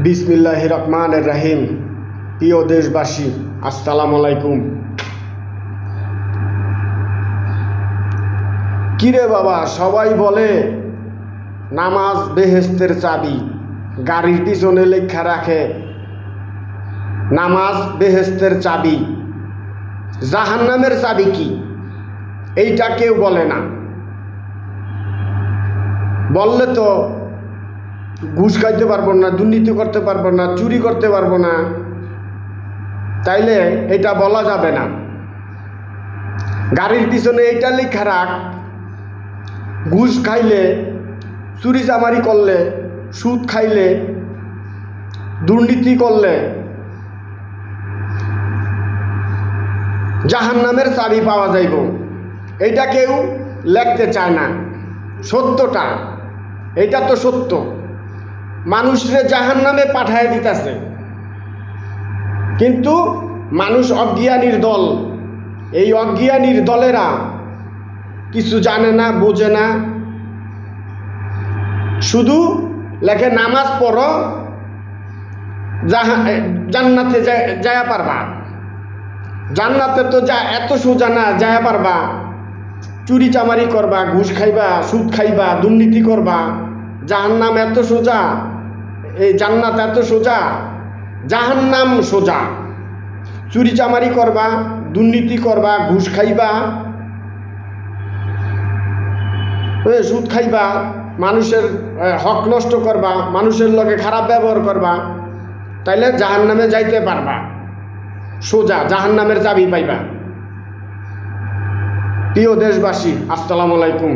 বিসমিল্লাহির রহমানির রহিম। প্রিয় দেশবাসী, আসসালামু আলাইকুম। কিরে বাবা, সবাই বলে নামাজ বেহেশতের চাবি, গাড়ির পিছনে লেখা রাখে নামাজ বেহেশতের চাবি, জাহান্নামের চাবি কি? এইটা কেউ বলে না। বললে তো ঘুষ খাইতে পারবো না, দুর্নীতি করতে পারবো না, চুরি করতে পারবো না, তাইলে এটা বলা যাবে না। গাড়ির পিছনে এইটা লেখা রাখ, ঘুষ খাইলে, চুরি চামারি করলে, সুদ খাইলে, দুর্নীতি করলে জাহান্নামের চাবি পাওয়া যাইব। এইটা কেউ লেখতে চায় না। সত্যটা এইটা তো সত্য। মানুষরে জাহান্নামে পাঠায় দিতেছে, কিন্তু মানুষ অজ্ঞানীর দল। এই অজ্ঞানীর দলেরা কিছু জানে না, বোঝে না, শুধু লেখে নামাজ পড়ো, জান্নাতে যায়া পারবা। জান্নাতে তো এত সোজা না, যায়া পারবা। চুরি চামারি করবা, ঘুষ খাইবা, সুদ খাইবা, দুর্নীতি করবা, জাহান্নাম এত সোজা, এই জান্নাত এত সোজা, জাহান্নাম সোজা। চুরি চামারি করবা, দুর্নীতি করবা, ঘুষ খাইবা, সুদ খাইবা, মানুষের হক নষ্ট করবা, মানুষের লগে খারাপ ব্যবহার করবা, তাইলে জাহান্নামে যাইতে পারবা, সোজা জাহান্নামের চাবি পাইবা। প্রিয় দেশবাসী, আসসালামু আলাইকুম।